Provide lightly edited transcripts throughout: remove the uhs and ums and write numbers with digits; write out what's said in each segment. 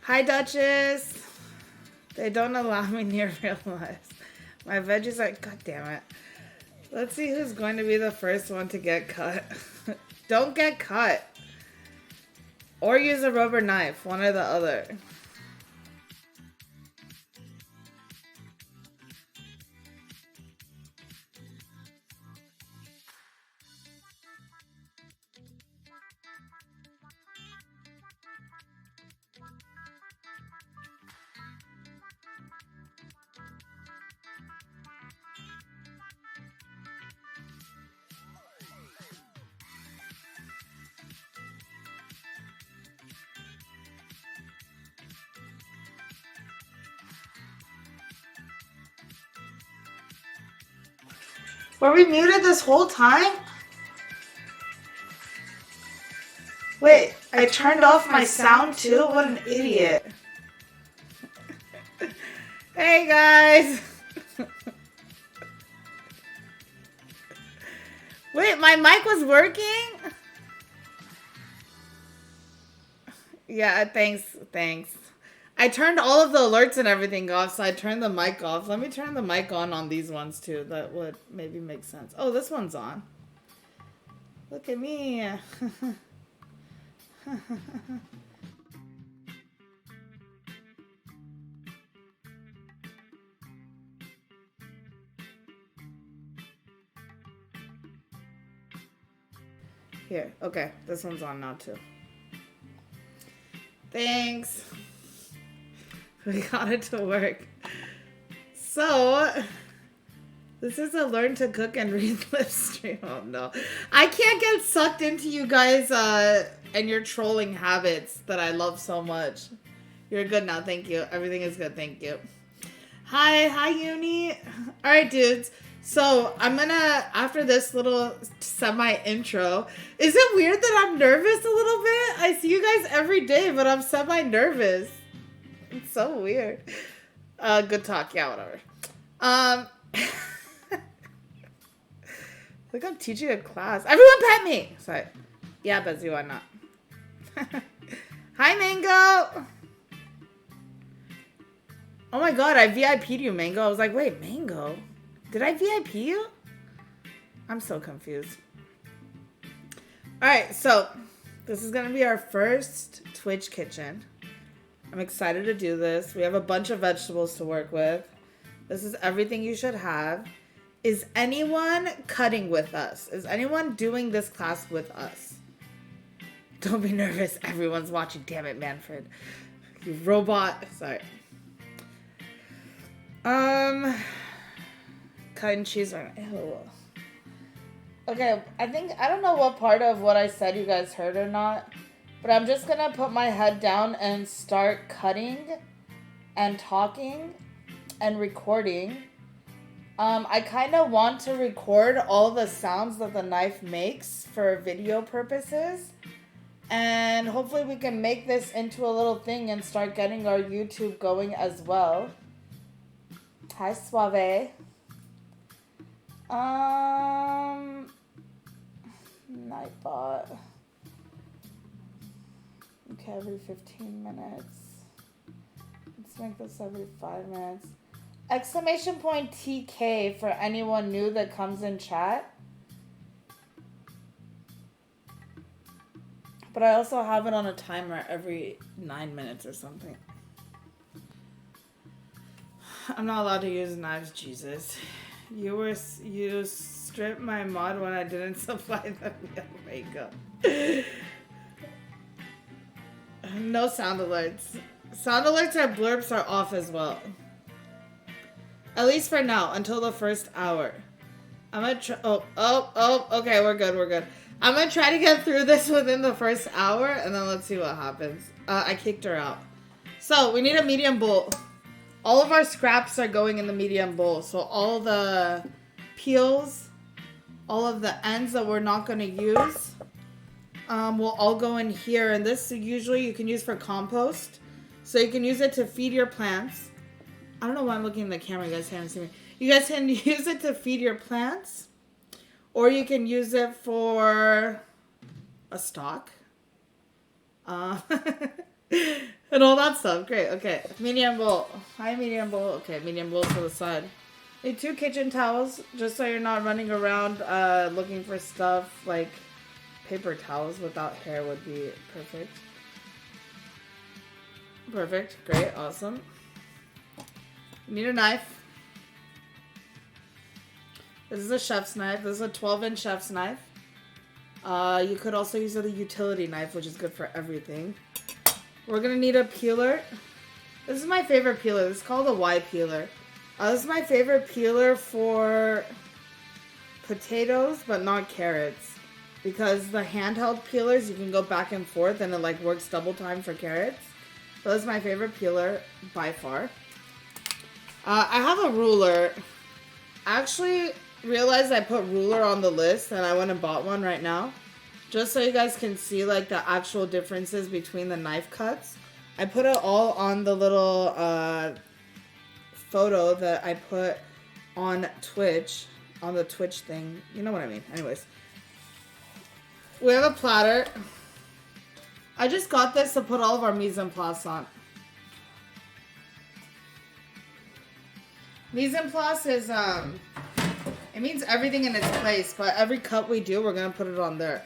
Hi, Duchess. They don't allow me near real lives. My veggies are... God damn it. Let's see who's going to be the first one to get cut. Don't get cut. Or use a rubber knife. One or the other. Were we muted this whole time? Wait, I turned off my sound too? What an idiot. Hey guys! Wait, my mic was working? Yeah, thanks. I turned all of the alerts and everything off, so I turned the mic off. Let me turn the mic on these ones too. That would maybe make sense. Oh, this one's on. Look at me. Here, okay, this one's on now too. Thanks. We got it to work. So, this is a learn to cook and read live stream. Oh no. I can't get sucked into you guys and your trolling habits that I love so much. You're good now, thank you. Everything is good, thank you. Hi Uni. Alright dudes. So, I'm gonna, after this little semi-intro, is it weird that I'm nervous a little bit? I see you guys every day, but I'm semi-nervous. It's so weird. Good talk. Yeah, whatever. Like I'm teaching a class. Everyone pet me! Sorry. Yeah, Bezzy, why not? Hi, Mango! Oh my god, I VIP'd you, Mango. I was like, wait, Mango? Did I VIP you? I'm so confused. Alright, so this is going to be our first Twitch kitchen. I'm excited to do this. We have a bunch of vegetables to work with. This is everything you should have. Is anyone cutting with us? Is anyone doing this class with us? Don't be nervous. Everyone's watching. Damn it, Manfred. You robot. Sorry. Cutting cheese right now. Ew. Okay, I don't know what part of what I said you guys heard or not, but I'm just gonna put my head down and start cutting and talking and recording. I kind of want to record all the sounds that the knife makes for video purposes, and hopefully we can make this into a little thing and start getting our YouTube going as well. Hi, Suave. Nightbot. Okay, every 15 minutes. Let's make this every 5 minutes. Exclamation point TK for anyone new that comes in chat. But I also have it on a timer every 9 minutes or something. I'm not allowed to use knives, Jesus. You stripped my mod when I didn't supply them. Oh my god. No sound alerts. Sound alerts or blurbs are off as well. At least for now, until the first hour. I'm gonna try. Okay, we're good. I'm gonna try to get through this within the first hour, and then let's see what happens. I kicked her out. So, we need a medium bowl. All of our scraps are going in the medium bowl. So, all the peels, all of the ends that we're not gonna use, will all go in here. And this usually you can use for compost. So, you can use it to feed your plants. I don't know why I'm looking in the camera. You guys can't see me. You guys can use it to feed your plants. Or you can use it for a stock. And all that stuff. Great. Okay. Medium bowl. Hi, medium bowl. Okay, medium bowl to the side. Need 2 kitchen towels, just so you're not running around looking for stuff. Like paper towels without hair would be perfect. Perfect. Great. Awesome. You need a knife. This is a chef's knife. This is a 12-inch chef's knife. You could also use a utility knife, which is good for everything. We're going to need a peeler. This is my favorite peeler. This is called a Y peeler. This is my favorite peeler for potatoes, but not carrots. Because the handheld peelers, you can go back and forth, and it like works double time for carrots. So this is my favorite peeler by far. I have a ruler. I actually realized I put ruler on the list, and I went and bought one right now. Just so you guys can see like the actual differences between the knife cuts. I put it all on the little photo that I put on Twitch, on the Twitch thing. You know what I mean. Anyways. We have a platter. I just got this to put all of our mise en place on. Mise en place is, it means everything in its place, but every cut we do, we're going to put it on there.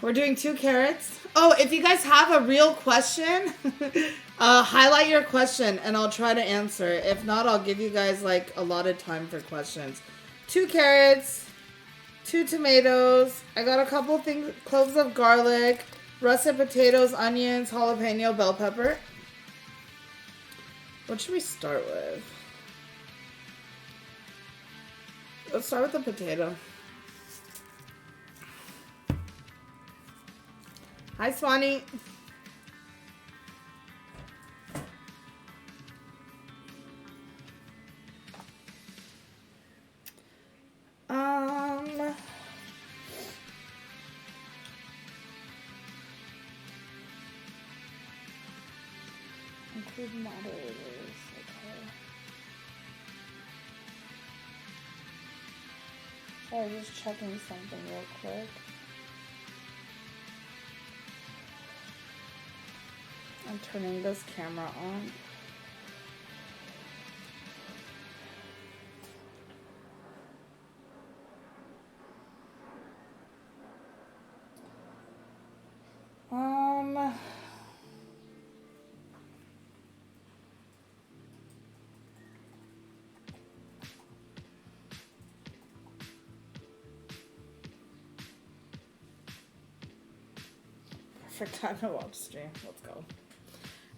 We're doing 2 carrots. Oh, if you guys have a real question, highlight your question and I'll try to answer. If not, I'll give you guys like a lot of time for questions. 2 carrots, 2 tomatoes. I got a couple things, cloves of garlic, russet potatoes, onions, jalapeno, bell pepper. What should we start with? Let's start with the potato. Hi, Swanee. Include moderators. Okay. Sorry, just checking something real quick. I'm turning this camera on. Perfect time to watch stream. Let's go.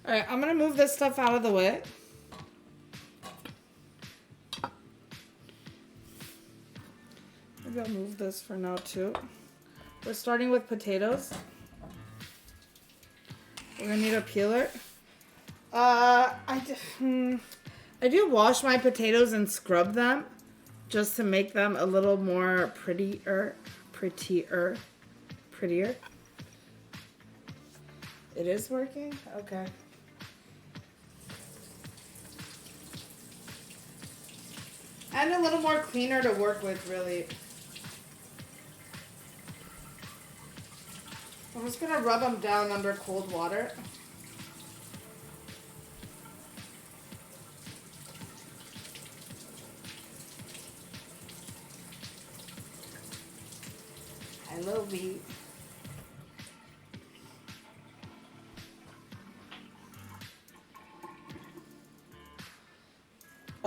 Alright, I'm gonna move this stuff out of the way. Maybe I'll move this for now too. We're starting with potatoes. We're gonna need a peeler. I do wash my potatoes and scrub them just to make them a little more prettier. It is working? Okay. And a little more cleaner to work with, really. I'm just gonna rub them down under cold water. I love it.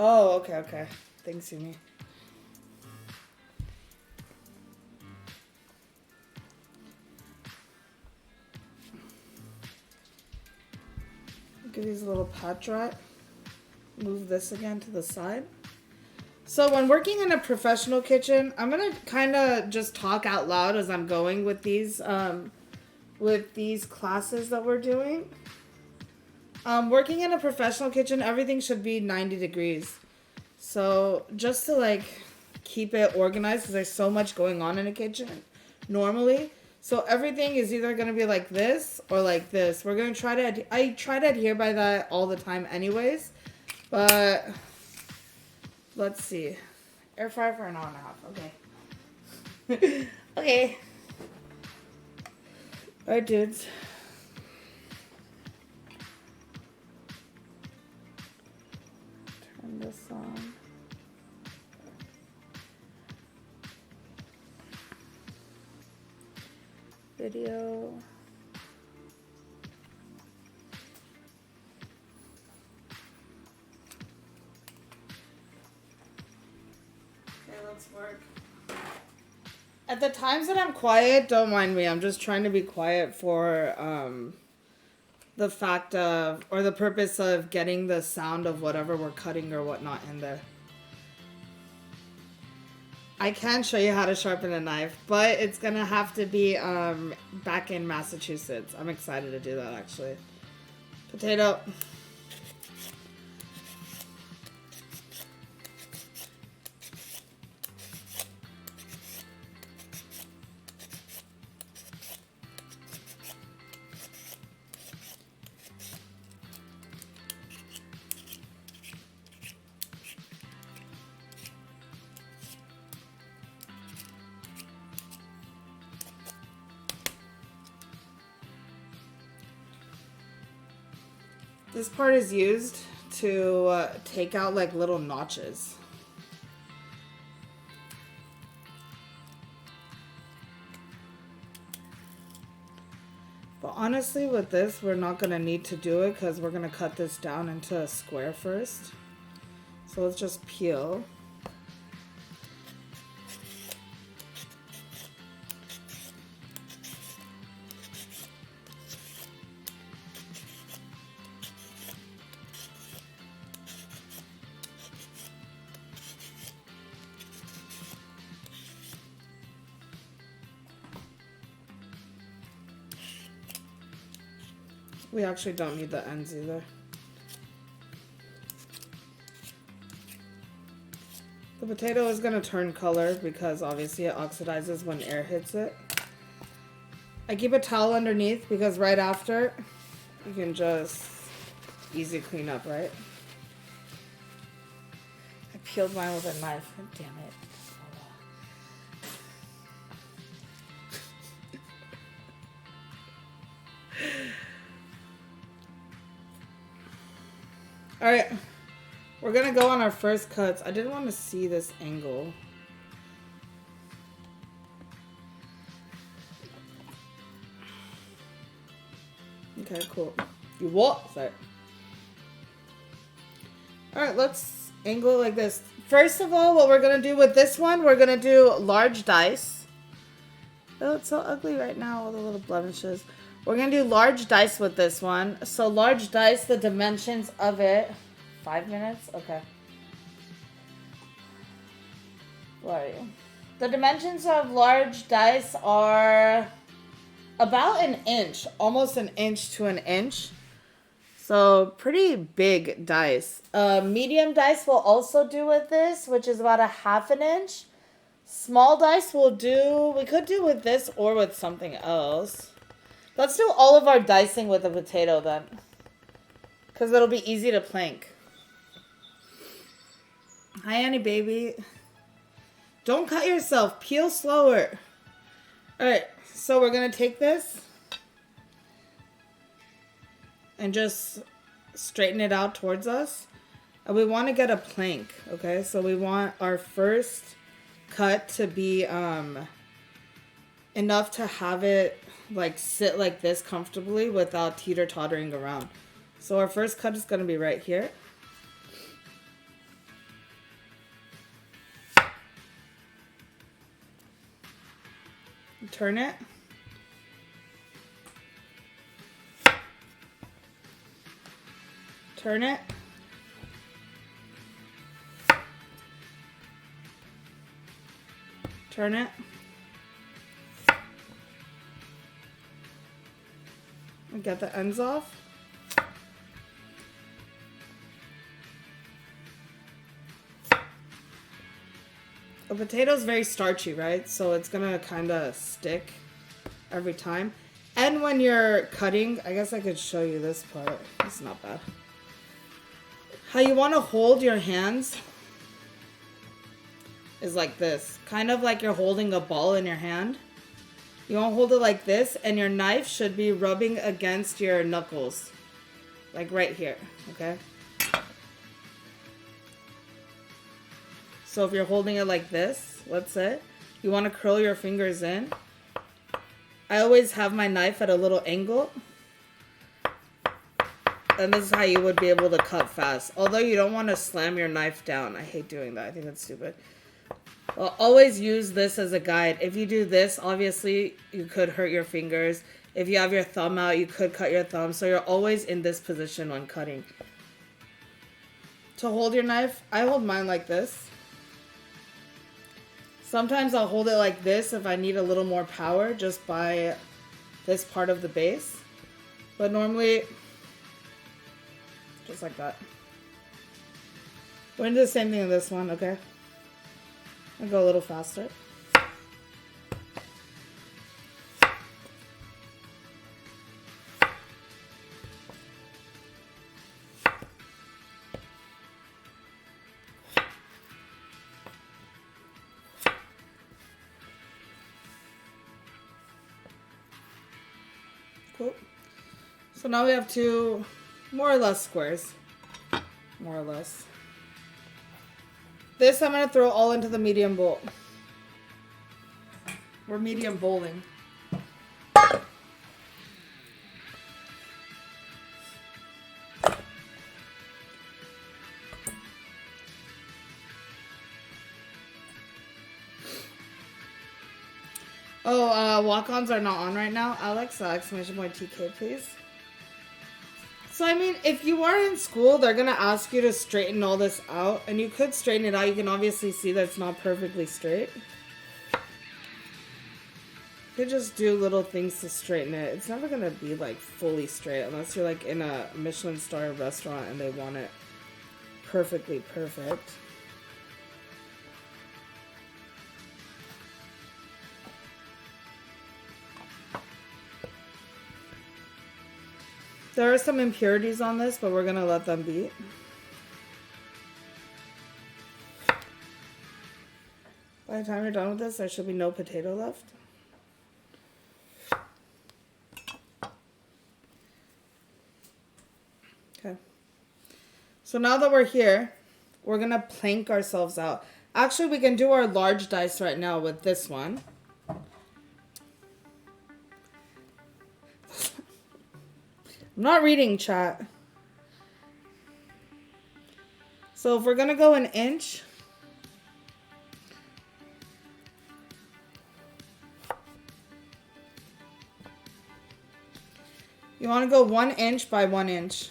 Oh, okay. Thanks, Yumi. Give these a little pat dry. Move this again to the side. So when working in a professional kitchen, I'm gonna kind of just talk out loud as I'm going with these classes that we're doing. Working in a professional kitchen, everything should be 90 degrees. So just to like keep it organized, because there's so much going on in a kitchen normally. So everything is either going to be like this or like this. We're going to try to, I try to adhere by that all the time anyways. But let's see. Air fryer for an hour and a half. Okay. Okay. Alright, dudes. video. Okay, let's work. At the times that I'm quiet, don't mind me. I'm just trying to be quiet for the fact of, or the purpose of getting the sound of whatever we're cutting or whatnot in there. I can show you how to sharpen a knife, but it's gonna have to be back in Massachusetts. I'm excited to do that actually. Potato. This part is used to take out like little notches. But honestly with this, we're not gonna need to do it because we're gonna cut this down into a square first. So let's just peel. We actually don't need the ends either. The potato is going to turn color because obviously it oxidizes when air hits it. I keep a towel underneath because right after you can just easy clean up, right? I peeled mine with a knife. Damn it. Alright, we're gonna go on our first cuts. I didn't want to see this angle. Okay, cool. You what? Sorry. Alright, let's angle it like this. First of all, what we're gonna do with this one, we're gonna do large dice. Oh, it's so ugly right now, all the little blemishes. We're going to do large dice with this one. So large dice, the dimensions of it. 5 minutes? Okay. Where are you? The dimensions of large dice are about an inch. Almost an inch to an inch. So pretty big dice. Medium dice will also do with this, which is about a ½ an inch. Small dice will do, we could do with this or with something else. Let's do all of our dicing with a potato then. Because it'll be easy to plank. Hi, Annie baby. Don't cut yourself. Peel slower. Alright, so we're going to take this. And just straighten it out towards us. And we want to get a plank. Okay, so we want our first cut to be enough to have it like sit like this comfortably without teeter-tottering around. So our first cut is going to be right here. Turn it. Turn it. Turn it. And get the ends off. A potato is very starchy, right? So it's gonna kind of stick every time. And when you're cutting, I guess I could show you this part. It's not bad. How you want to hold your hands is like this. Kind of like you're holding a ball in your hand. You want to hold it like this, and your knife should be rubbing against your knuckles. Like right here, okay? So if you're holding it like this, let's say, you want to curl your fingers in. I always have my knife at a little angle. And this is how you would be able to cut fast. Although you don't want to slam your knife down. I hate doing that. I think that's stupid. Well, always use this as a guide. If you do this, obviously, you could hurt your fingers. If you have your thumb out, you could cut your thumb. So you're always in this position when cutting. To hold your knife, I hold mine like this. Sometimes I'll hold it like this if I need a little more power just by this part of the base. But normally, just like that. We're gonna do the same thing in this one, okay? I'll go a little faster. Cool. So now we have two more or less squares. More or less. This I'm going to throw all into the medium bowl. We're medium bowling. Oh, walk-ons are not on right now. Alex, exclamation point TK, please. So, I mean, if you are in school, they're going to ask you to straighten all this out. And you could straighten it out. You can obviously see that it's not perfectly straight. You could just do little things to straighten it. It's never going to be, like, fully straight. Unless you're, like, in a Michelin star restaurant and they want it perfectly perfect. There are some impurities on this, but we're going to let them be. By the time you're done with this, there should be no potato left. Okay. So now that we're here, we're going to plank ourselves out. Actually, we can do our large dice right now with this one. I'm not reading, chat. So if we're going to go an inch. You want to go 1 inch by 1 inch.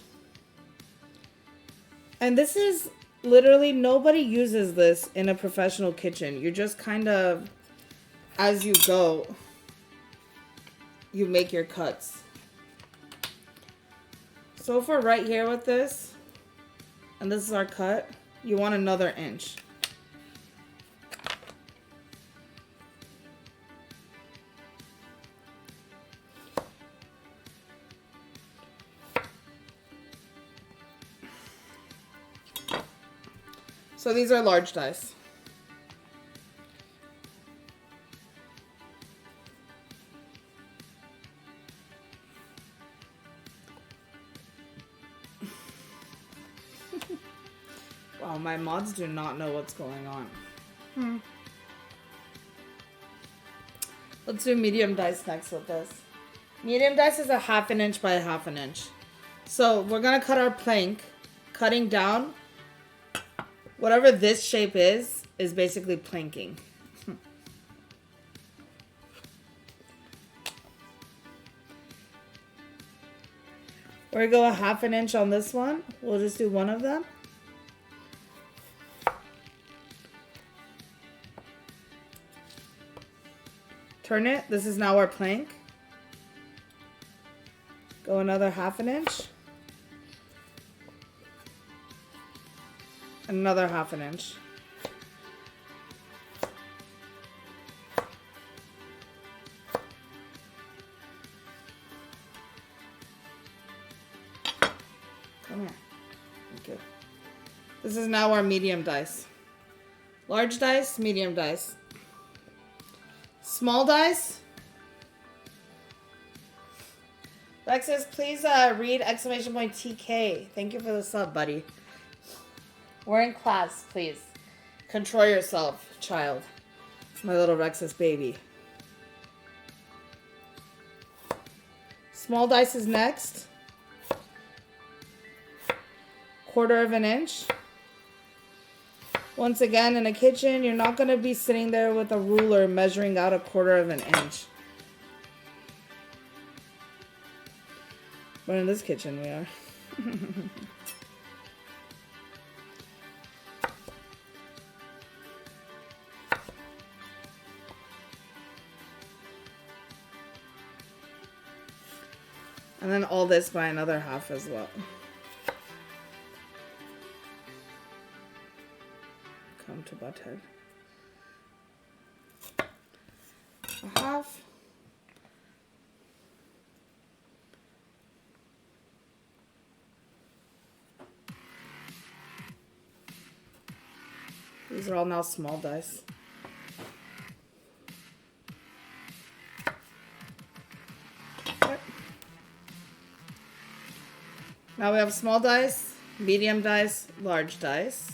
And this is literally, nobody uses this in a professional kitchen. You're just kind of, as you go, you make your cuts. So if we're right here with this, and this is our cut, you want another inch. So these are large dice. Wow, my mods do not know what's going on. Let's do medium dice next with this. Medium dice is a 1/2 inch by 1/2 inch. So we're going to cut our plank. Cutting down, whatever this shape is basically planking. We're going to go a 1/2 inch on this one. We'll just do one of them. Turn it. This is now our plank. Go another 1/2 inch. And another 1/2 inch. Come here. Thank you. This is now our medium dice. Large dice, medium dice. Small dice. Lexus, please read exclamation point TK. Thank you for the sub, buddy. We're in class, please. Control yourself, child. My little Rexus baby. Small dice is next. 1/4 inch. Once again, in a kitchen, you're not going to be sitting there with a ruler measuring out 1/4 inch. But in this kitchen, we are. And then all this by another half as well. Come to butthead. A half. These are all now small dice. Okay. Now we have small dice, medium dice, large dice.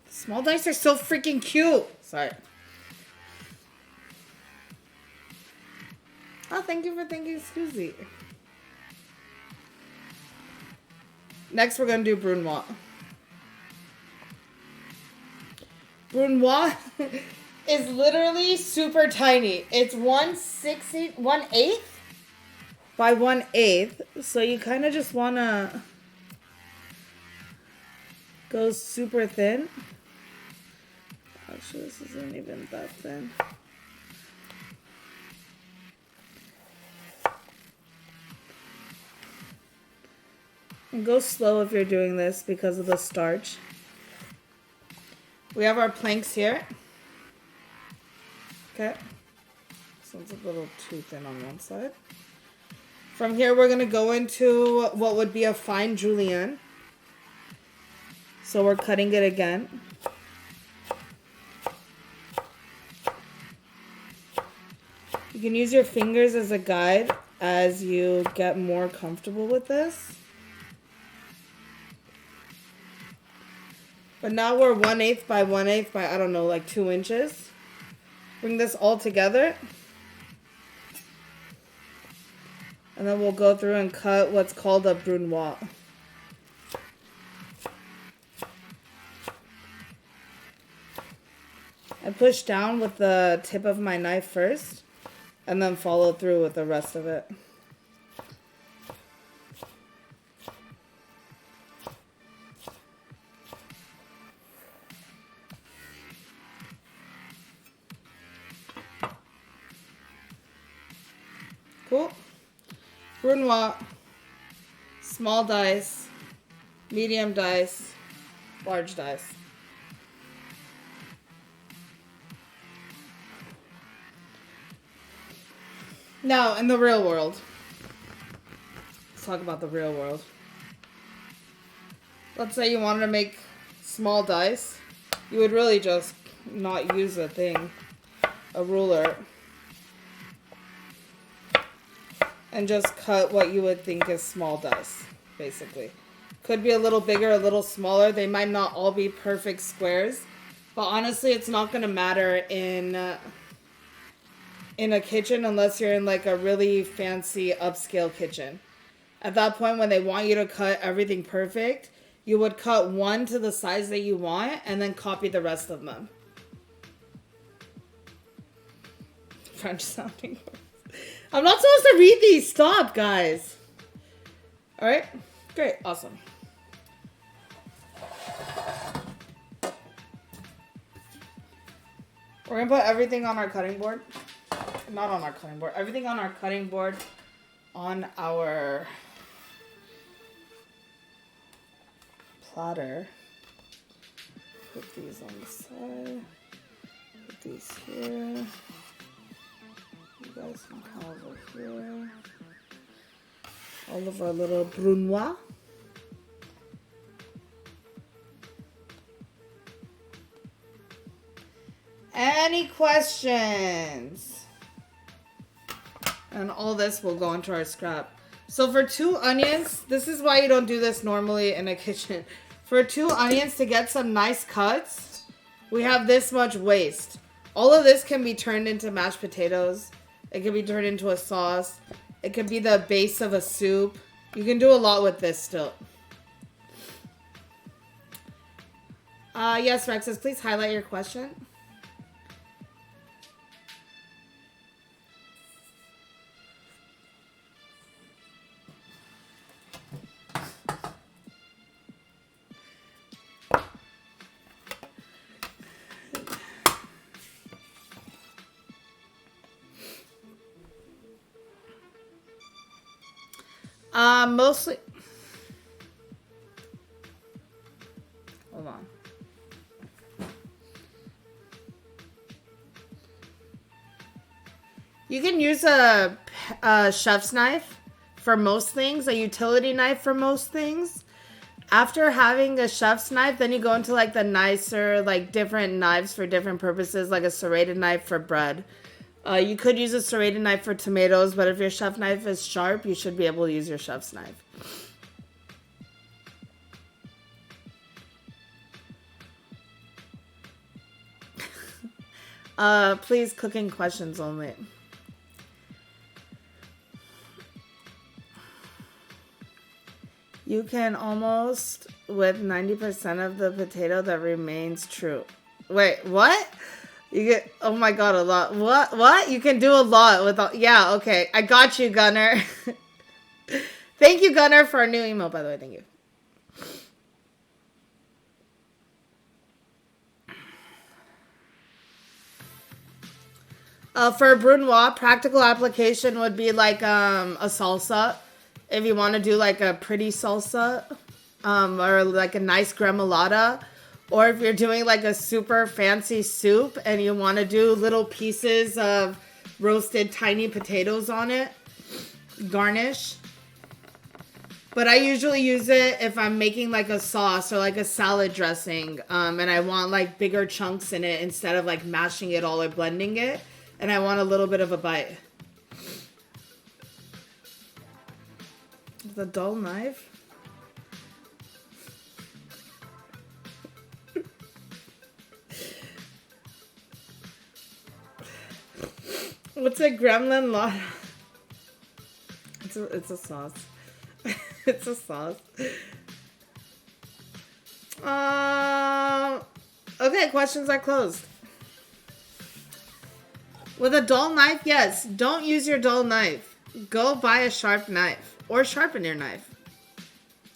Small dice are so freaking cute. Sorry. Oh, thank you for thinking, Susie. Next, we're going to do brunoise. Brunoise is literally super tiny. It's 1/8 by 1/8. So you kind of just want to go super thin. Actually, this isn't even that thin. And go slow if you're doing this because of the starch. We have our planks here. Okay. This one's a little too thin on one side. From here, we're going to go into what would be a fine julienne. So we're cutting it again. You can use your fingers as a guide as you get more comfortable with this. But now we're 1/8 by 1/8 by, I don't know, like 2 inches. Bring this all together. And then we'll go through and cut what's called a brunoise. I push down with the tip of my knife first, and then follow through with the rest of it. Cool. Brunoise, small dice, medium dice, large dice. Now, in the real world, let's talk about the real world. Let's say you wanted to make small dice. You would really just not use a ruler, and just cut what you would think is small dice, basically. Could be a little bigger, a little smaller. They might not all be perfect squares, but honestly, it's not going to matter in a kitchen unless you're in like a really fancy upscale kitchen. At that point, when they want you to cut everything perfect, you would cut one to the size that you want and then copy the rest of them. French sounding words. I'm not supposed to read these. Stop, guys. All right. Great. Awesome. We're going to put everything on our cutting board. Not on our cutting board. Everything on our cutting board on our platter. Put these on the side. Put these here. You guys can come over here. All of our little brunoise. Any questions? And all this will go into our scrap. So for 2 onions, this is why you don't do this normally in a kitchen. For 2 onions to get some nice cuts, we have this much waste. All of this can be turned into mashed potatoes. It can be turned into a sauce. It can be the base of a soup. You can do a lot with this still. Yes, Rexus, please highlight your question. Mostly. Hold on. You can use a chef's knife for most things, a utility knife for most things. After having a chef's knife, then you go into like the nicer, like different knives for different purposes, like a serrated knife for bread. You could use a serrated knife for tomatoes, but if your chef knife is sharp, you should be able to use your chef's knife. Please, cooking questions only. You can almost with 90% of the potato that remains true. Wait, what? You get, oh my god, a lot. What? You can do a lot with all, yeah, okay. I got you, Gunner. Thank you, Gunner, for our new email, by the way. Thank you. For brunoise, practical application would be like a salsa. If you want to do like a pretty salsa, or like a nice gremolata. Or if you're doing like a super fancy soup and you want to do little pieces of roasted tiny potatoes on it, garnish. But I usually use it if I'm making like a sauce or like a salad dressing, and I want like bigger chunks in it instead of like mashing it all or blending it, and I want a little bit of a bite. With a dull knife? What's a gremlin lot? It's a sauce. It's a sauce. Okay, questions are closed. With a dull knife, yes. Don't use your dull knife. Go buy a sharp knife. Or sharpen your knife.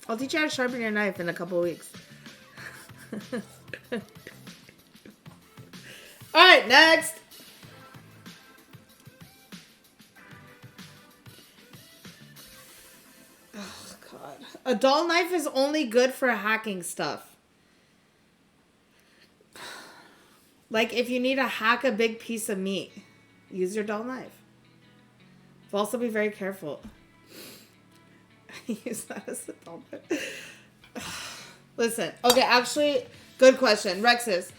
I'll teach you how to sharpen your knife in a couple weeks. Alright, next. Oh, God. A dull knife is only good for hacking stuff. Like if you need to hack a big piece of meat, use your dull knife. But also be very careful. Use that as a dull knife. Listen, okay, actually, good question. Rexus,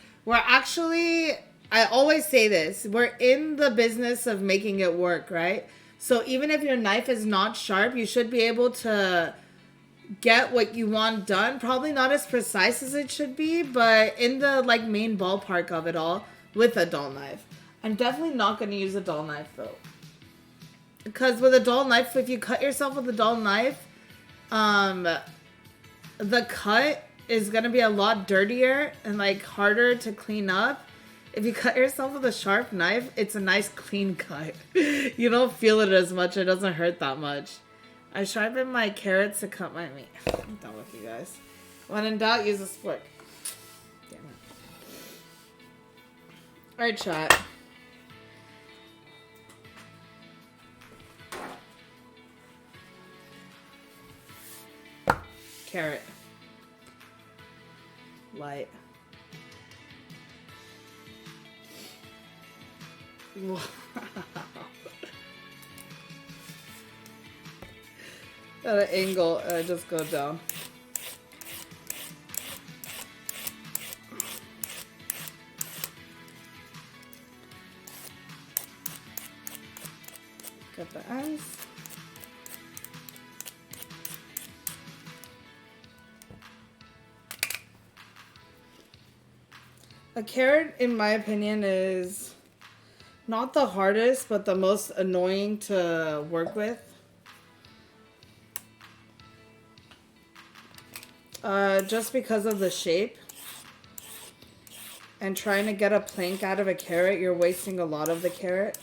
I always say this, we're in the business of making it work, right? So even if your knife is not sharp, you should be able to get what you want done. Probably not as precise as it should be, but in the like main ballpark of it all with a dull knife. I'm definitely not going to use a dull knife though. Because with a dull knife, if you cut yourself with a dull knife, the cut is going to be a lot dirtier and like harder to clean up. If you cut yourself with a sharp knife, it's a nice clean cut. You don't feel it as much. It doesn't hurt that much. I sharpen my carrots to cut my meat. I'm done with you guys. When in doubt, use a spork. Damn it. Alright, chat. Carrot. Light. Wow. At an angle, and I just go down. Get the ends. A carrot, in my opinion, is Not the hardest, but the most annoying to work with. Just because of the shape. And trying to get a plank out of a carrot, you're wasting a lot of the carrot.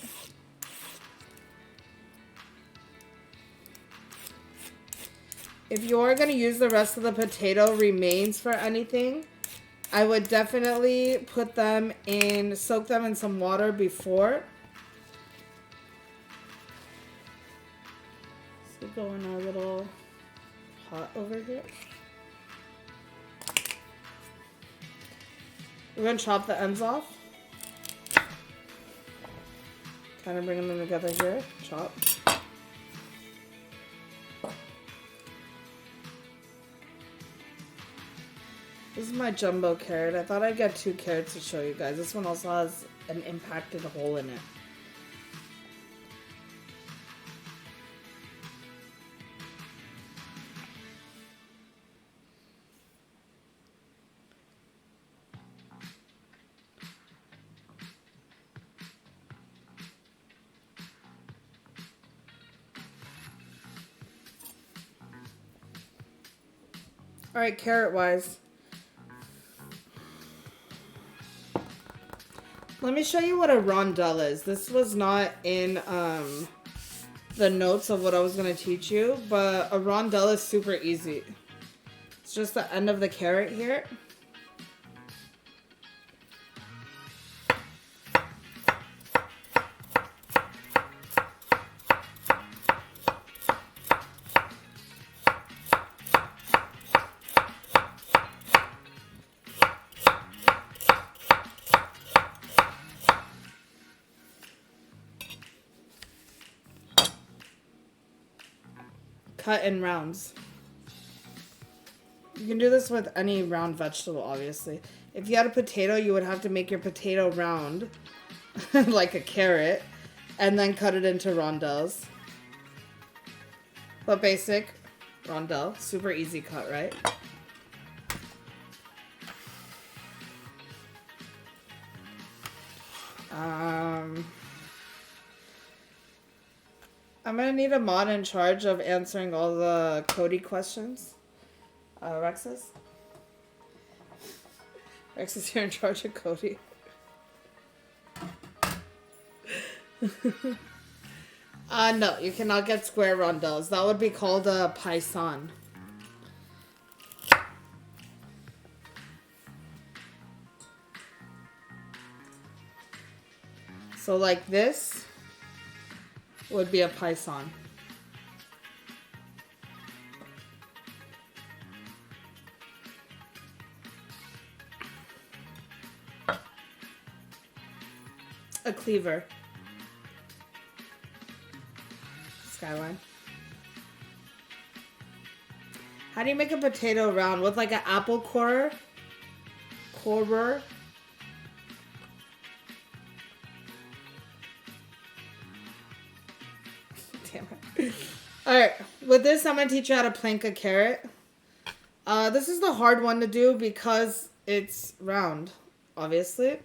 If you are going to use the rest of the potato remains for anything, I would definitely put them in, soak them in some water before. So going a little hot over here. We're going to chop the ends off. Kind of bringing them together here. Chop. This is my jumbo carrot. I thought I'd get 2 carrots to show you guys. This one also has an impacted hole in it. Alright, carrot-wise. Let me show you what a rondelle is. This was not in the notes of what I was going to teach you, but a rondelle is super easy. It's just the end of the carrot here. Cut in rounds. You can do this with any round vegetable, obviously. If you had a potato, you would have to make your potato round, like a carrot, and then cut it into rondelles. But basic rondelle, super easy cut, right? I'm gonna need a mod in charge of answering all the Cody questions. Rex's? Rex is here in charge of Cody. No, you cannot get square rondelles. That would be called a paisan. So like this would be a paisan. A cleaver. Skyline. How do you make a potato round? With like an apple corer? Corer? Damn it. Alright, with this I'm going to teach you how to plank a carrot. This is the hard one to do because it's round, obviously.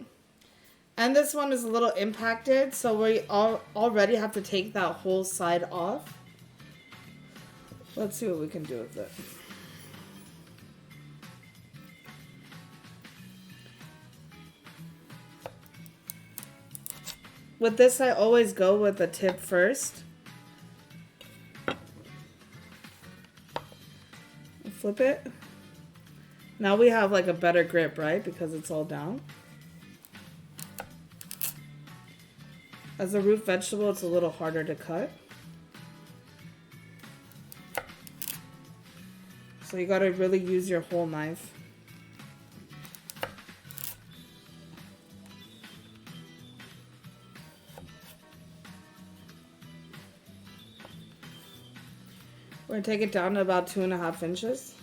And this one is a little impacted, so we already have to take that whole side off. Let's see what we can do with it. With this, I always go with the tip first. Flip it. Now we have like a better grip, right? Because it's all down. As a root vegetable, it's a little harder to cut. So you gotta really use your whole knife. We're gonna take it down to about 2.5 inches.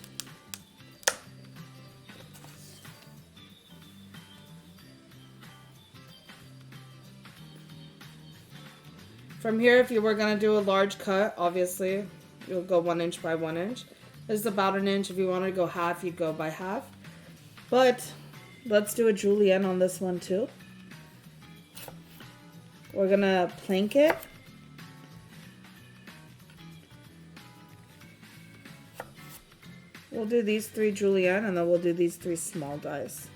From here, if you were going to do a large cut, obviously, you'll go 1 inch by 1 inch. This is about 1 inch. If you wanted to go half, you'd go by half. But let's do a julienne on this one too. We're gonna plank it. We'll do these 3 julienne, and then we'll do these 3 small dice.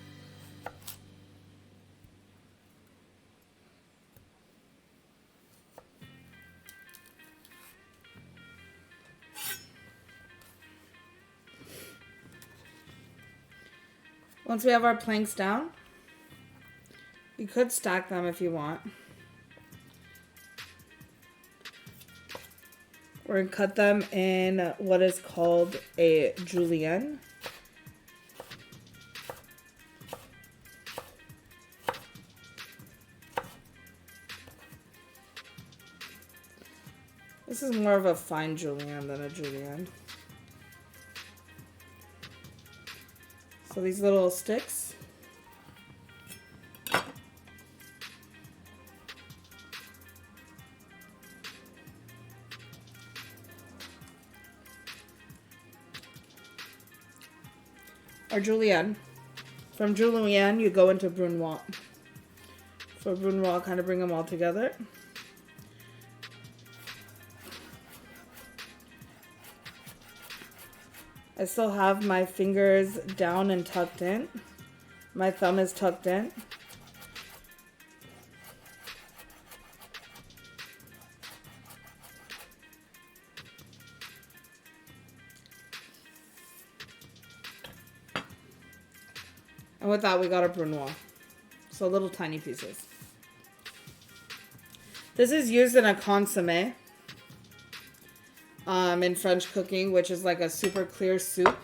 Once we have our planks down, you could stack them if you want. We're going to cut them in what is called a julienne. This is more of a fine julienne than a julienne. So these little sticks. Or julienne. From julienne, you go into brunoise. For brunoise, kind of bring them all together. I still have my fingers down and tucked in. My thumb is tucked in. And with that, we got a brunoise. So little tiny pieces. This is used in a consommé. In French cooking, which is like a super clear soup.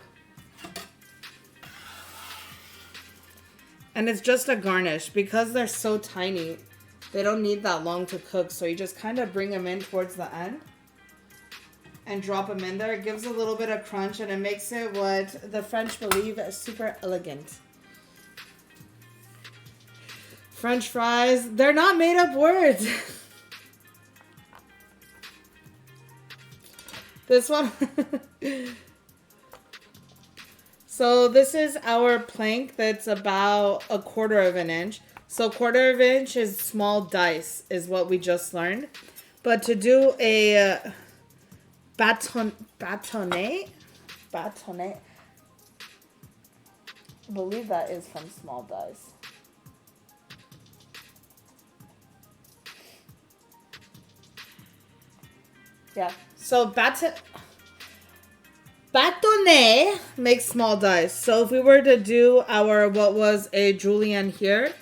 And it's just a garnish. Because they're so tiny, they don't need that long to cook. So you just kind of bring them in towards the end and drop them in there. It gives a little bit of crunch and it makes it what the French believe is super elegant. French fries, they're not made up words. This one. So this is our plank that's about 1/4 of an inch. So 1/4 of an inch is small dice is what we just learned. But to do a bâtonnet, I believe that is from small dice. Yeah. So bâtonnet makes small dice. So if we were to do our what was a julienne here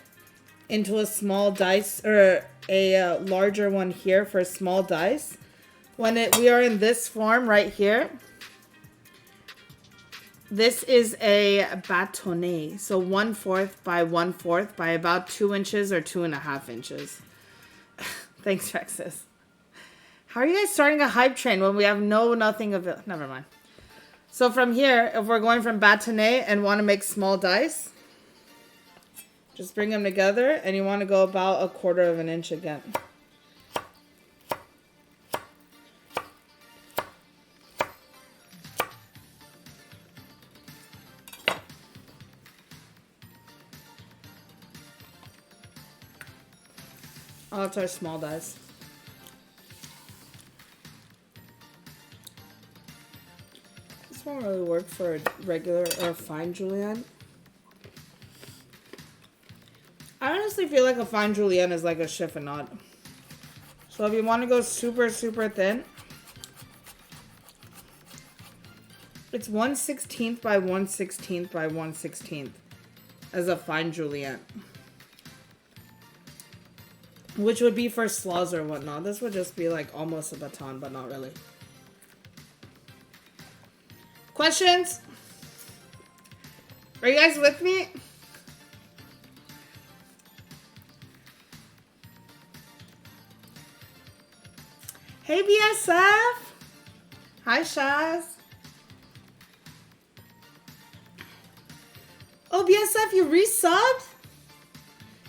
into a small dice or a larger one here for small dice, when we are in this form right here, this is a bâtonnet. So 1/4 by 1/4 by about 2 inches or 2.5 inches. Thanks, Rexus. How are you guys starting a hype train when we have nothing of it? Never mind. So from here, if we're going from bâtonnet and want to make small dice, just bring them together and you want to go about 1/4 of an inch again. Oh, that's our small dice. This won't really work for a regular or a fine julienne. I honestly feel like a fine julienne is like a chiffonade. So if you want to go super, super thin, it's 1/16 by 1/16 by 1/16 as a fine julienne. Which would be for slaws or whatnot. This would just be like almost a baton, but not really. Questions? Are you guys with me? Hey, BSF. Hi, Shaz. Oh, BSF, you resubbed?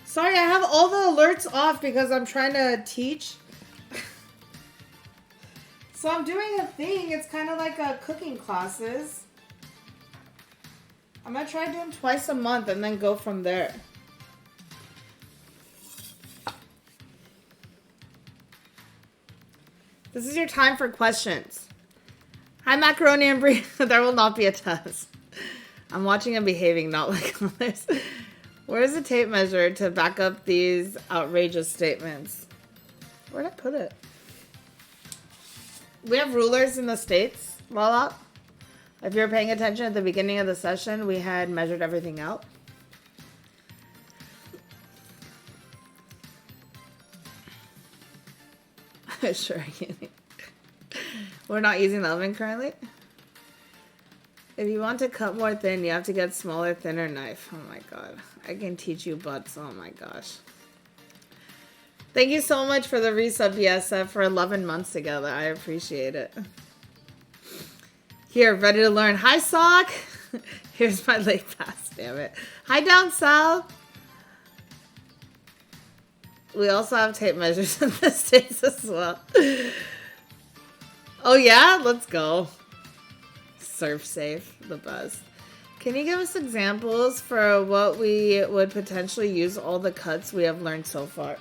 Sorry, I have all the alerts off because I'm trying to teach. So I'm doing a thing. It's kind of like a cooking classes. I'm going to try doing twice a month and then go from there. This is your time for questions. Hi, Macaroni and Brie. There will not be a test. I'm watching and behaving, not like others. Where's the tape measure to back up these outrageous statements? Where'd I put it? We have rulers in the States, Lala. If you're paying attention at the beginning of the session, we had measured everything out. Sure. We're not using the oven currently. If you want to cut more thin, you have to get smaller, thinner knife. Oh my god. I can teach you butts. Oh my gosh. Thank you so much for the resub, BSF, for 11 months together. I appreciate it. Here, ready to learn. Hi, Sock. Here's my late pass, damn it. Hi, Down South. We also have tape measures in the States as well. Oh yeah? Let's go. Surf safe, the best. Can you give us examples for what we would potentially use all the cuts we have learned so far?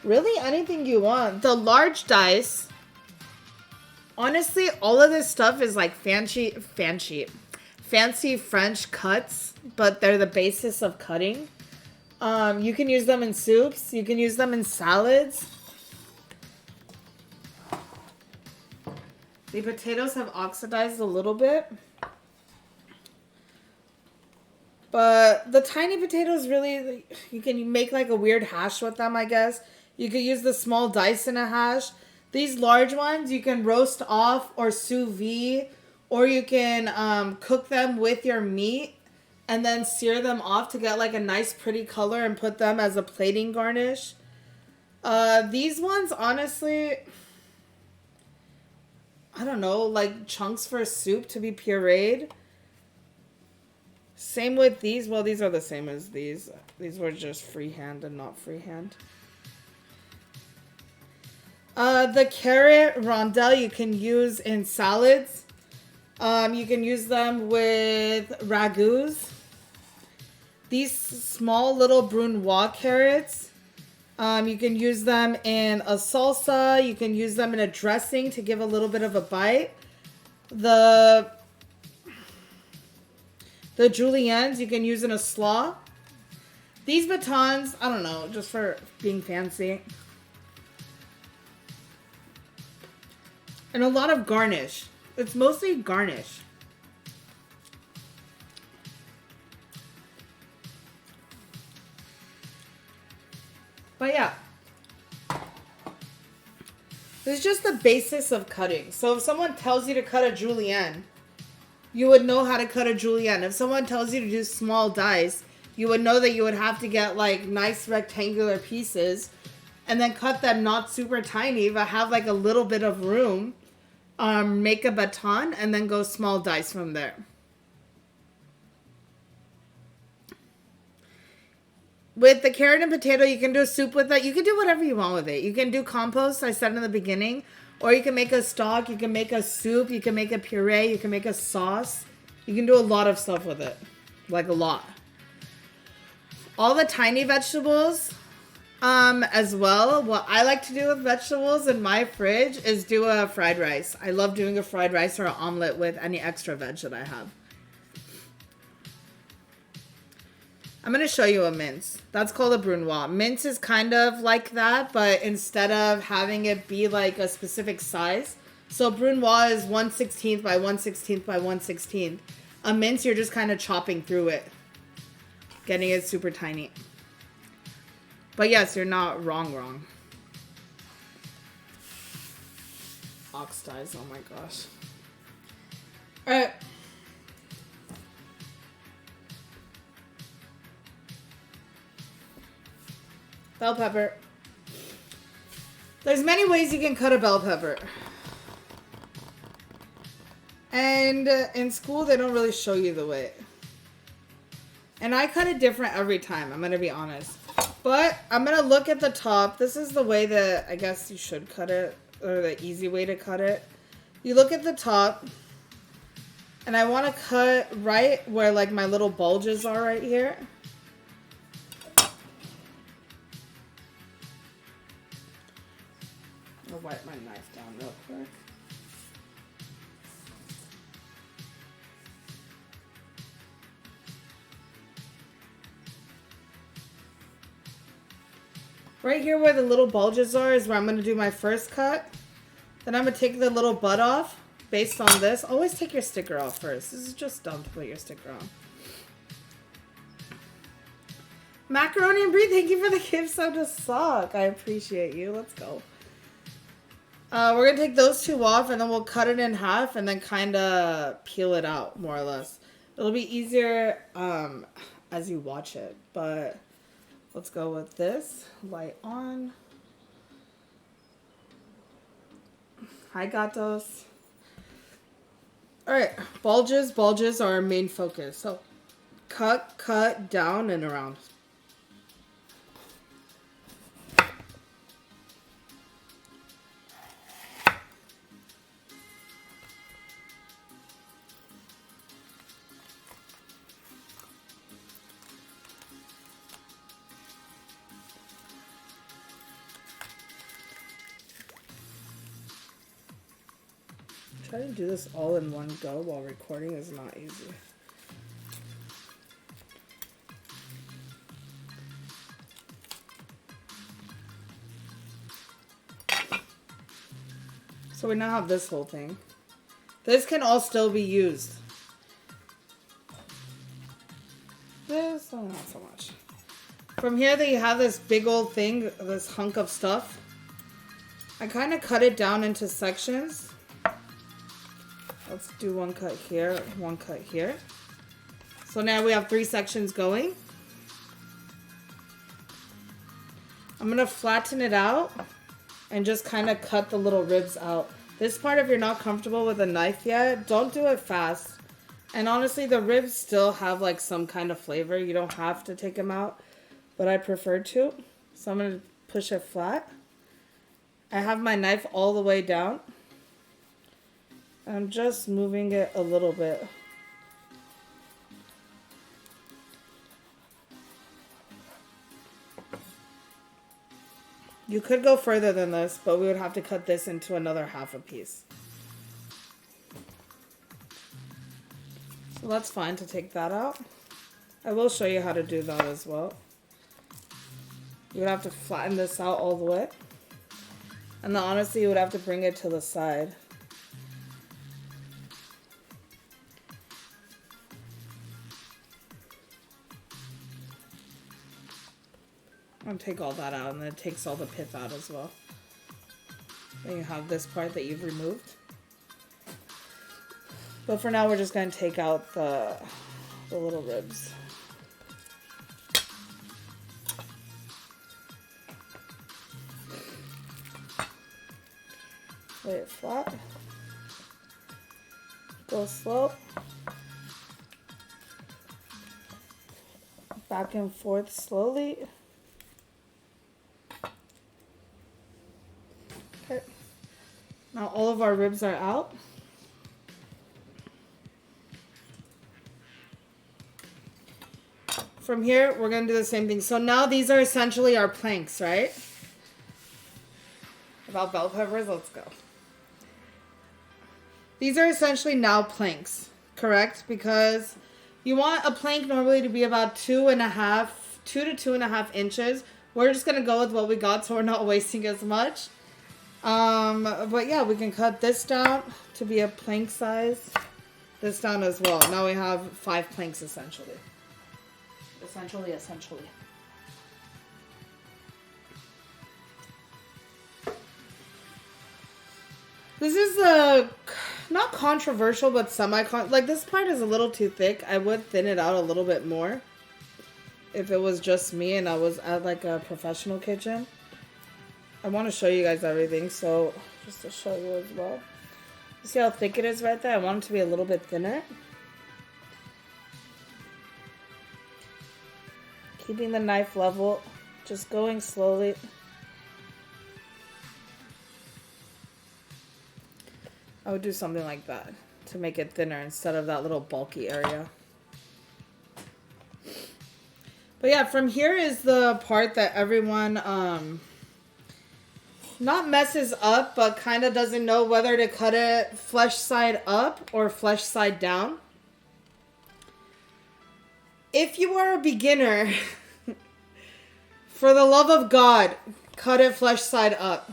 Really, anything you want. The large dice. Honestly, all of this stuff is like fancy French cuts, but they're the basis of cutting. You can use them in soups. You can use them in salads. The potatoes have oxidized a little bit. But the tiny potatoes really, you can make like a weird hash with them, I guess. You could use the small dice in a hash. These large ones, you can roast off or sous vide. Or you can cook them with your meat and then sear them off to get like a nice pretty color and put them as a plating garnish. These ones, honestly, I don't know, like chunks for soup to be pureed. Same with these. Well, these are the same as these. These were just freehand and not freehand. The carrot rondelle you can use in salads. You can use them with ragouts. These small little brunoise carrots, you can use them in a salsa. You can use them in a dressing to give a little bit of a bite. The juliennes you can use in a slaw. These batons, I don't know, just for being fancy. And a lot of garnish. It's mostly garnish. But yeah. It's just the basis of cutting. So if someone tells you to cut a julienne, you would know how to cut a julienne. If someone tells you to do small dice, you would know that you would have to get like nice rectangular pieces and then cut them not super tiny, but have like a little bit of room. Make a baton and then go small dice from there. With the carrot and potato, you can do a soup with it. You can do whatever you want with it. You can do compost, I said in the beginning. Or you can make a stock. You can make a soup. You can make a puree. You can make a sauce. You can do a lot of stuff with it. Like a lot. All the tiny vegetables as well. What I like to do with vegetables in my fridge is do a fried rice. I love doing a fried rice or an omelet with any extra veg that I have. I'm going to show you a mince. That's called a brunoise. Mince is kind of like that, but instead of having it be like a specific size. So brunoise is 1/16 by 1/16 by 1/16. A mince, you're just kind of chopping through it. Getting it super tiny. But yes, you're not wrong. Oxidize, oh my gosh. Alright. Bell pepper. There's many ways you can cut a bell pepper. And in school, they don't really show you the way. And I cut it different every time, I'm going to be honest. But I'm going to look at the top. This is the way that I guess you should cut it, or the easy way to cut it. You look at the top, and I want to cut right where like my little bulges are right here. I'll wipe my knife down real quick. Right here where the little bulges are is where I'm going to do my first cut. Then I'm going to take the little butt off based on this. Always take your sticker off first. This is just dumb to put your sticker on. Macaroni and Brie, thank you for the gift sub to sock. I appreciate you. Let's go. We're going to take those two off and then we'll cut it in half and then kind of peel it out more or less. It'll be easier as you watch it, but let's go with this. Light on. Hi, gatos. Alright, bulges are our main focus. So, cut, down, and around. Trying to do this all in one go while recording is not easy. So we now have this whole thing. This can all still be used. This, oh, not so much. From here that you have this big old thing, this hunk of stuff. I kind of cut it down into sections. Let's do one cut here, one cut here. So now we have 3 sections going. I'm going to flatten it out and just kind of cut the little ribs out. This part, if you're not comfortable with a knife yet, don't do it fast. And honestly, the ribs still have like some kind of flavor. You don't have to take them out, but I prefer to. So I'm going to push it flat. I have my knife all the way down. I'm just moving it a little bit. You could go further than this, but we would have to cut this into another half a piece. So that's fine to take that out. I will show you how to do that as well. You would have to flatten this out all the way. And then honestly, you would have to bring it to the side. I'm gonna take all that out, and then it takes all the pith out as well. Then you have this part that you've removed. But for now, we're just gonna take out the little ribs. Lay it flat. Go slow. Back and forth slowly. Okay. Now all of our ribs are out. From here, we're going to do the same thing. So now these are essentially our planks, right? About bell peppers, let's go. These are essentially now planks, correct? Because you want a plank normally to be about 2 to 2.5 inches. We're just going to go with what we got so we're not wasting as much. But yeah, we can cut this down to be a plank size. This down as well. Now we have 5 planks essentially. Essentially. This is not controversial, but like this part is a little too thick. I would thin it out a little bit more if it was just me and I was at like a professional kitchen. I want to show you guys everything, so just to show you as well. You see how thick it is right there? I want it to be a little bit thinner. Keeping the knife level, just going slowly. I would do something like that to make it thinner instead of that little bulky area. But yeah, from here is the part that everyone not messes up, but kind of doesn't know whether to cut it flesh side up or flesh side down. If you are a beginner, for the love of God, cut it flesh side up.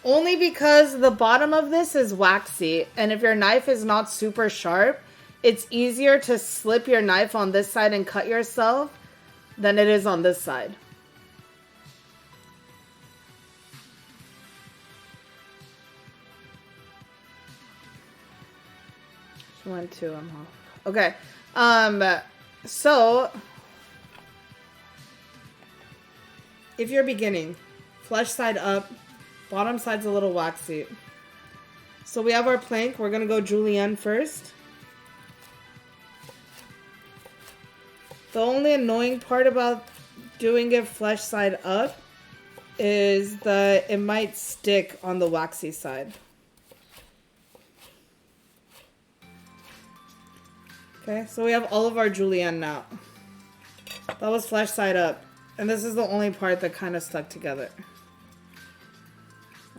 Only because the bottom of this is waxy, and if your knife is not super sharp, it's easier to slip your knife on this side and cut yourself than it is on this side. She went to okay. So if you're beginning, flesh side up, bottom side's a little waxy. So we have our plank. We're gonna go julienne first. The only annoying part about doing it flesh side up is that it might stick on the waxy side. Okay, so we have all of our julienne now. That was flesh side up. And this is the only part that kind of stuck together.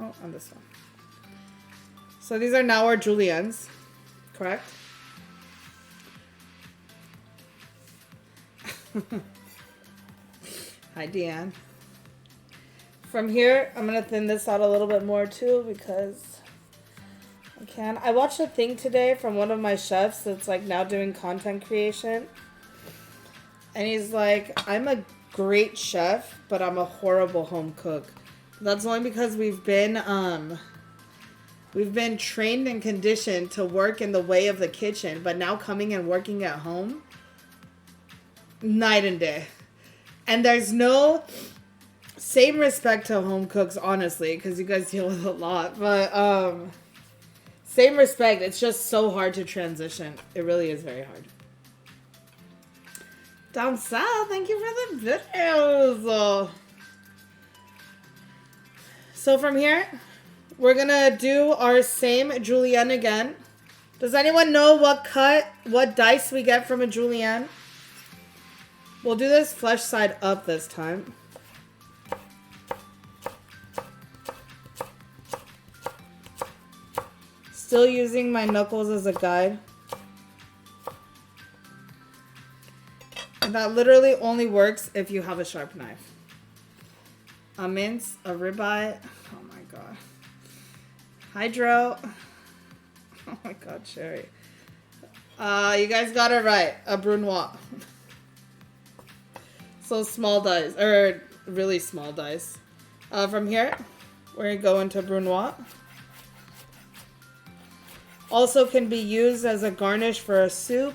Oh, on this one. So these are now our juliennes, correct? Hi, Deanne. From here, I'm going to thin this out a little bit more too because I can. I watched a thing today from one of my chefs that's like now doing content creation. And he's like, I'm a great chef, but I'm a horrible home cook. That's only because we've been trained and conditioned to work in the way of the kitchen, but now coming and working at home, night and day. And there's no same respect to home cooks, honestly, because you guys deal with a lot, but same respect. It's just so hard to transition. It really is very hard. Down south, thank you for the videos. So from here, we're gonna do our same julienne again. Does anyone know what dice we get from a julienne? We'll do this flesh side up this time. Still using my knuckles as a guide. And that literally only works if you have a sharp knife. A mince, a ribeye. Oh my god. Hydro. Oh my god, Sherry. You guys got it right. A brunoise. So small dice, or really small dice. From here, we're going to go into brunoise. Also can be used as a garnish for a soup.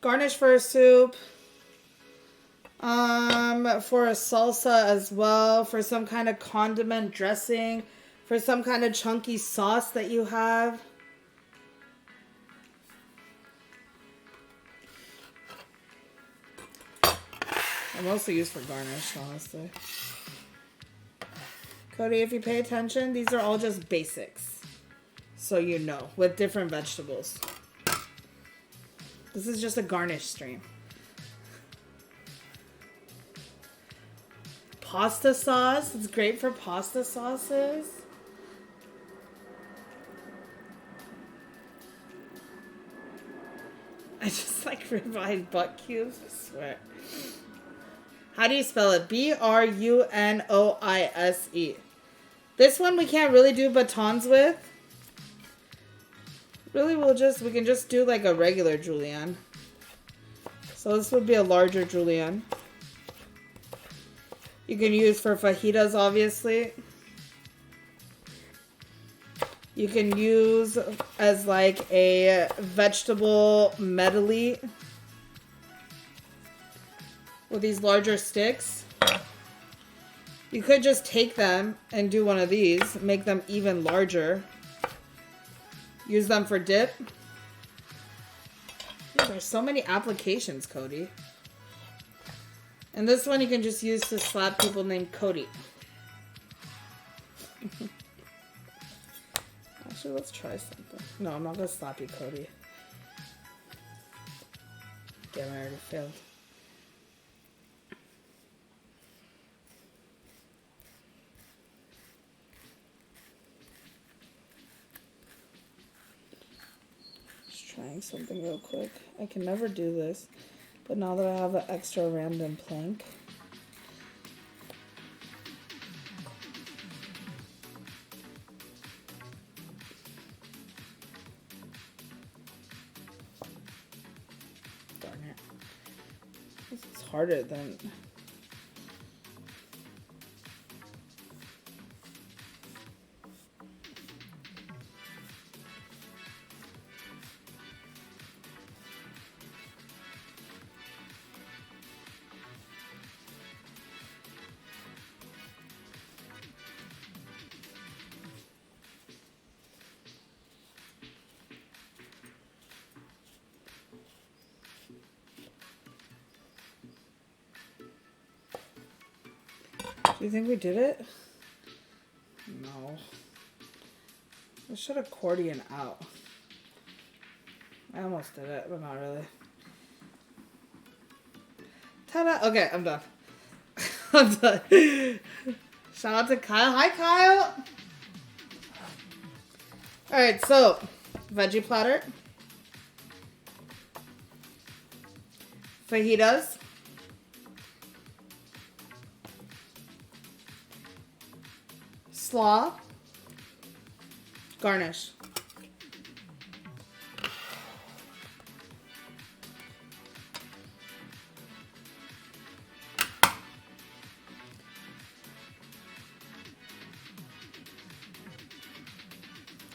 Garnish for a soup. For a salsa as well. For some kind of condiment dressing. For some kind of chunky sauce that you have. I mostly use for garnish, honestly. Cody, if you pay attention, these are all just basics. So you know, with different vegetables. This is just a garnish stream. Pasta sauce. It's great for pasta sauces. I just like ribeye butt cubes, I swear. How do you spell it? B-R-U-N-O-I-S-E. This one we can't really do batons with. Really, we can just do like a regular julienne. So this would be a larger julienne. You can use for fajitas, obviously. You can use as like a vegetable medley with these larger sticks. You could just take them and do one of these, make them even larger. Use them for dip. Ooh, there's so many applications, Cody. And this one you can just use to slap people named Cody. Actually, let's try something. No, I'm not gonna slap you, Cody. Damn, I already failed. Just trying something real quick. I can never do this, but now that I have an extra random plank. Darn it. This is harder than... Do you think we did it? No. I should accordion out. I almost did it, but not really. Ta-da! Okay, I'm done. I'm done. Shout out to Kyle. Hi, Kyle! Alright, so, veggie platter. Fajitas. Slaw. Garnish.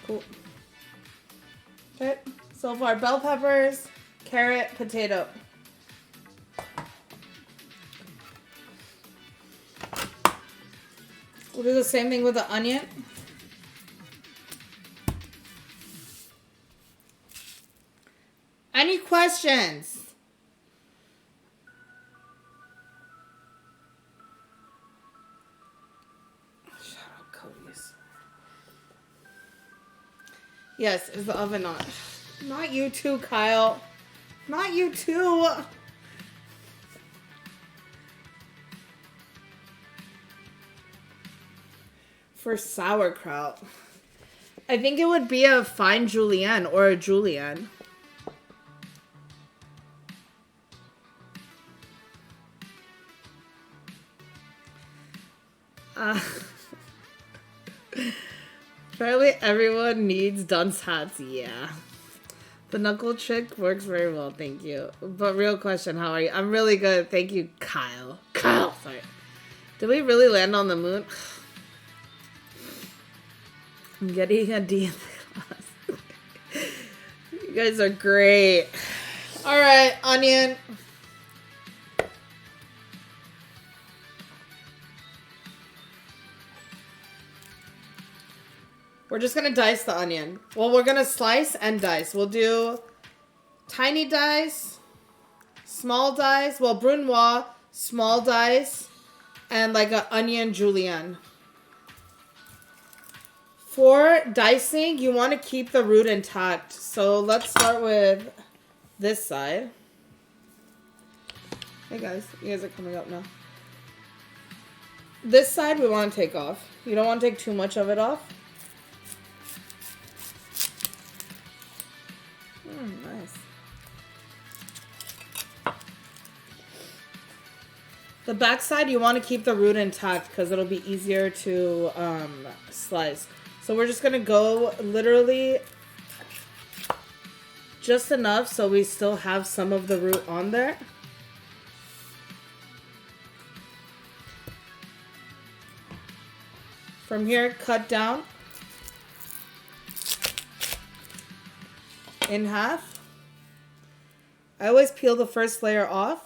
Cool. Okay, so far bell peppers, carrot, potato. We'll do the same thing with the onion. Any questions? Shout out Cody's. Yes, is the oven on? Not you too, Kyle. Not you too. For sauerkraut, I think it would be a fine julienne or a julienne. Apparently everyone needs dunce hats. Yeah. The knuckle trick works very well, thank you. But real question, how are you? I'm really good, thank you, Kyle. Kyle, sorry. Did we really land on the moon? I'm getting a D in the class. You guys are great. Alright, onion. We're just gonna dice the onion. Well, we're gonna slice and dice. We'll do tiny dice, small dice, well, brunoise, small dice, and like an onion julienne. For dicing, you want to keep the root intact. So let's start with this side. Hey guys, you guys are coming up now. This side we want to take off. You don't want to take too much of it off. Nice. The back side, you want to keep the root intact because it'll be easier to slice. So we're just going to go literally just enough so we still have some of the root on there. From here, cut down in half. I always peel the first layer off.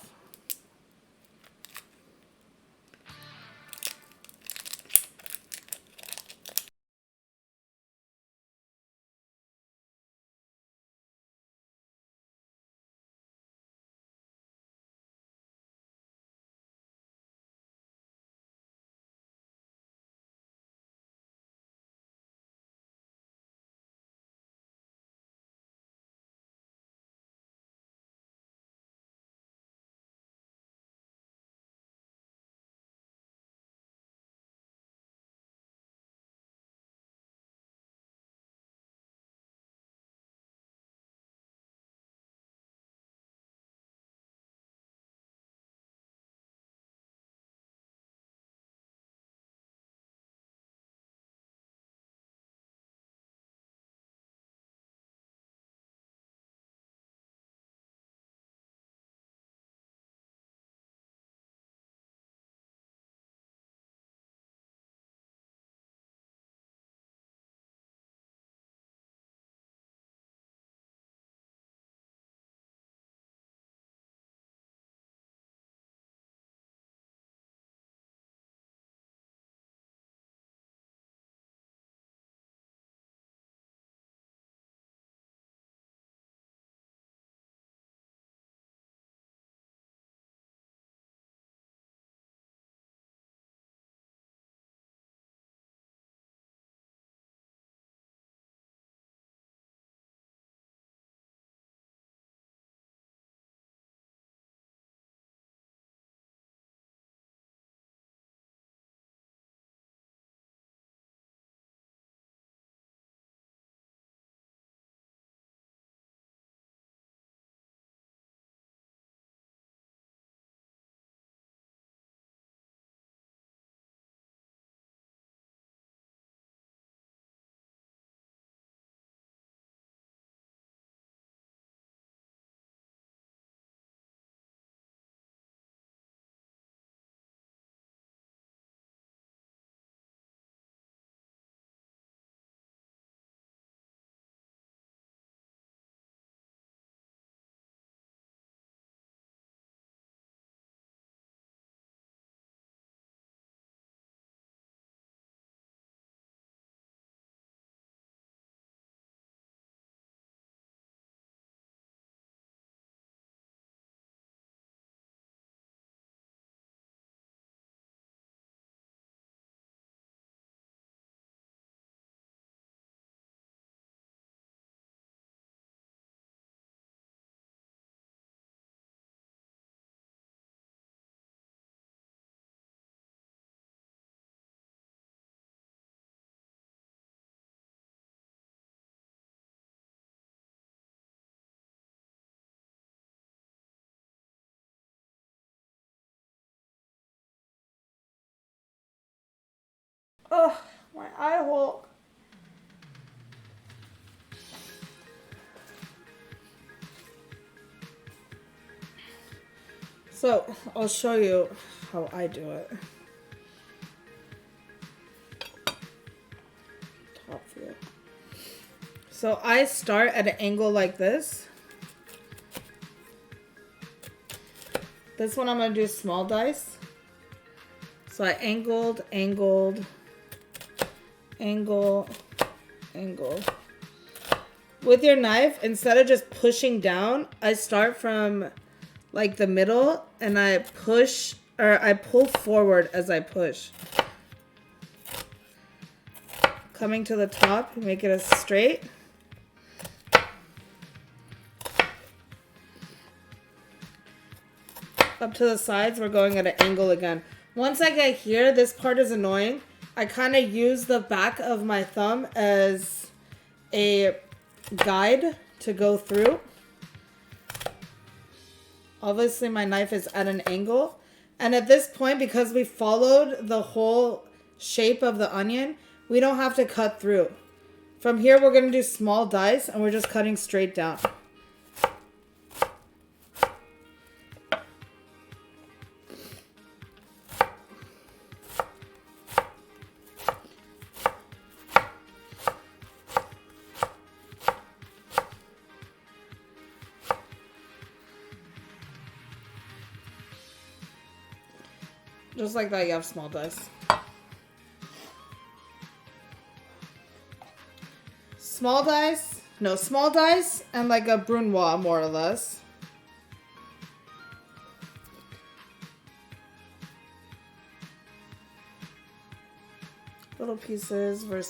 Oh, my eye hole. So, I'll show you how I do it. Top view. So, I start at an angle like this. This one I'm going to do small dice. So, I angled, angle. With your knife, instead of just pushing down, I start from like the middle and I push, or I pull forward as I push. Coming to the top, make it as straight. Up to the sides, we're going at an angle again. Once I get here, this part is annoying. I kind of use the back of my thumb as a guide to go through. Obviously, my knife is at an angle. And at this point, because we followed the whole shape of the onion, we don't have to cut through. From here, we're going to do small dice, and we're just cutting straight down. Just like that, you have small dice. Small dice? No, small dice and like a brunoise, more or less. Little pieces versus